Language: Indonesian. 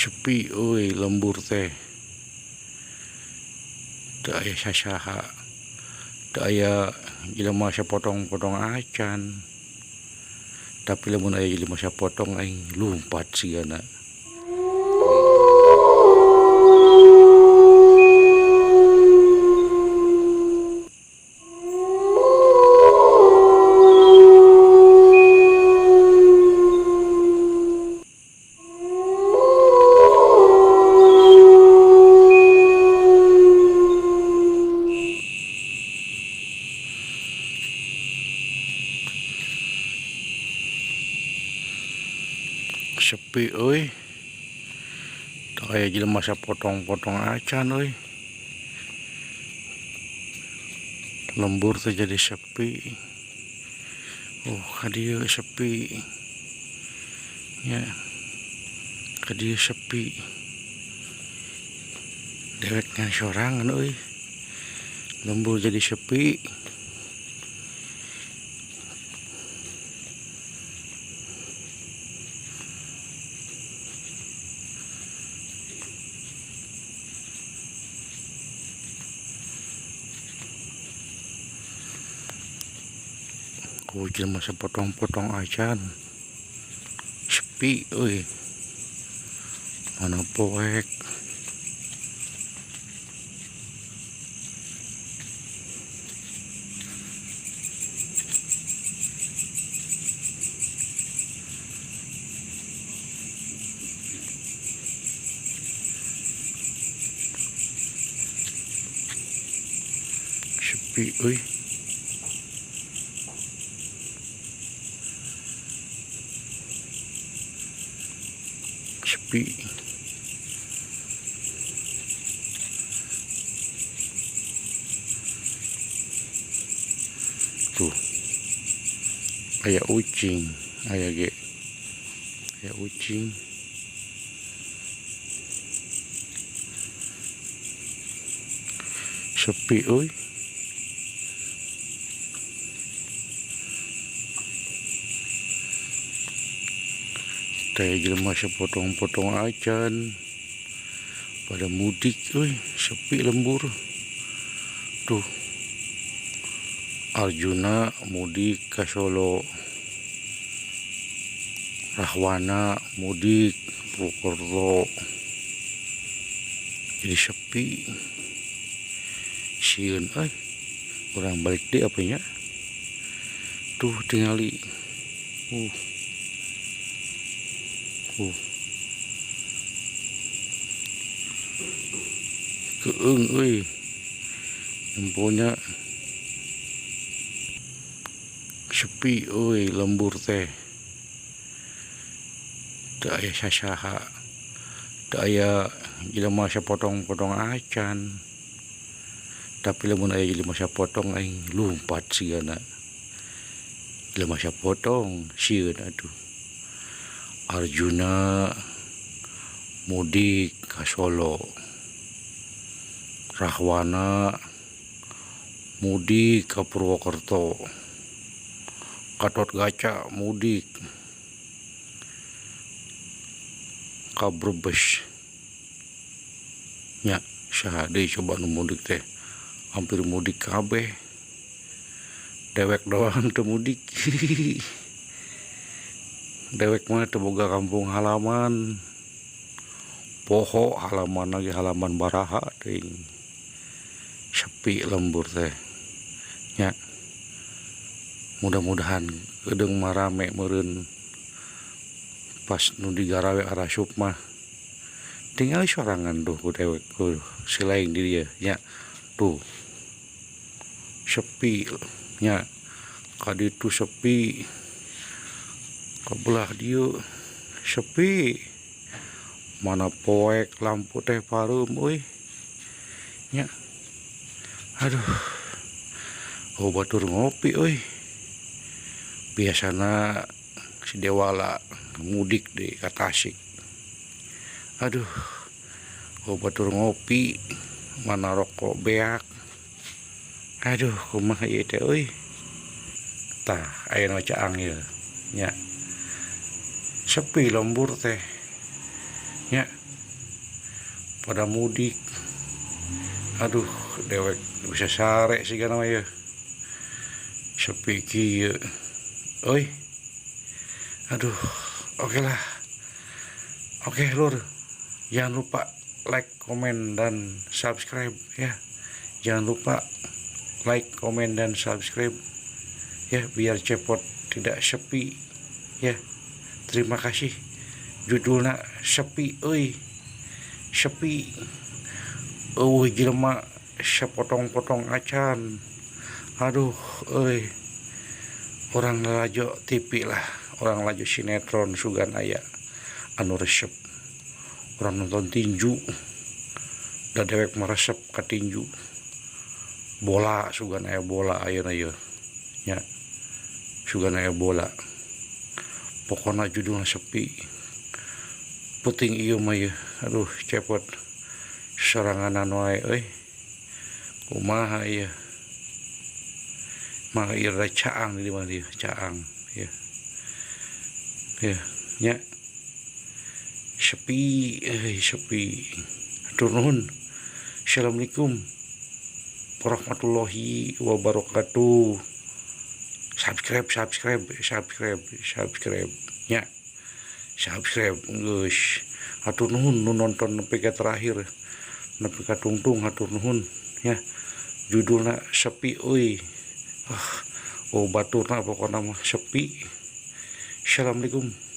Sepi euy lembur teh teu aya sasaha, teu aya jelema sapotong-potong acan, tapi lamun aya jelema sapotong aing lumpat sigana. Sepi euy, teu aya jelema sapotong-potong acan euy. Lembur teh jadi sepi. Kadieu sepi. Ya, kadieu sepi. Dewek ngan sorangan euy. Lembur jadi sepi. Jelema sapotong-potong acan. Sepi euy. Mana poek. Sepi euy. Sepi. Tuh. Aya ucing, aya ucing. Sepi euy. Teh jelema sapotong-potong acan pada mudik euy, sepi lembur. Tuh. Arjuna mudik ke Solo. Rahwana mudik Purwokerto. Jadi sepi. Sieun euy. Urang balik deui apanya. Tuh tingali. Keung euy. Emponya sepi euy lembur teh. Teu aya sasaha, teu aya jelema sapotong-potong acan, tapi lamun aya jelema sapotong aing lumpat sigana. Jelema sapotong sieun atuh. Arjuna mudik ka Solo. Rahwana mudik ke Purwokerto. Gatotkaca mudik ka Brebes. Nya saha deui coba nu mudik teh, hampir mudik kabeh. Dewek doang teu mudik. Dewek mah teu boga kampung halaman. Poho halaman lagi halaman baraha teuing. Sepi lembur teh. Nya mudah-mudahan gedeung mah rame meureun pas nu digarawe arasup mah. Tinggal sorangan tuh ku dewek si lain di dia nya. Tuh. Sepi nya. Kaditu sepi. Kabelah dieu sepi. Mana poek lampu teh pareum euy. Nya. Aduh. Batur ngopi euy. Biasana si Dewala mudik di ka Tasik. Aduh. Batur ngopi, mana rokok beak. Aduh, kumaha ieu teh euy. Tah, aya nu caang ieu. Nya. Sepi lembur teh. Nya. pada mudik. Aduh, dewek bisa sare sih kan ya. Sepi kieu. Oi. Aduh, oke lah. Oke, Lur. Jangan lupa like, komen, dan subscribe ya. Jangan lupa like, komen, dan subscribe ya, biar Cepot tidak sepi ya. Terima kasih. Judulnya sepi, euy. Sepi. Jelema sepotong-potong acan. Aduh, euy. Orang lajo TV lah, orang lajo sinetron sugan aya anu resep. Orang nonton tinju da dewek meresep ka tinju. Bola sugan aya bola ayeuna ieu nya. Sugan aya bola. Pokona judulna sepi. Puting ieu mah ieu. Aduh, Cepot soranganan wae euy. Kumaha ieu? Mah ieu caang di mana ieu? Caang ya. Ya, nya. Sepi, sepi. Hatur nuhun. Assalamualaikum warahmatullahi wabarakatuh. Subscribe nya. Subscribe geus. Hatur nuhun nu nonton nepi ka terakhir. Nepi ka tungtung hatur nuhun ya. Judulna sepi euy. Oh, baturna pokona mah sepi. Assalamualaikum.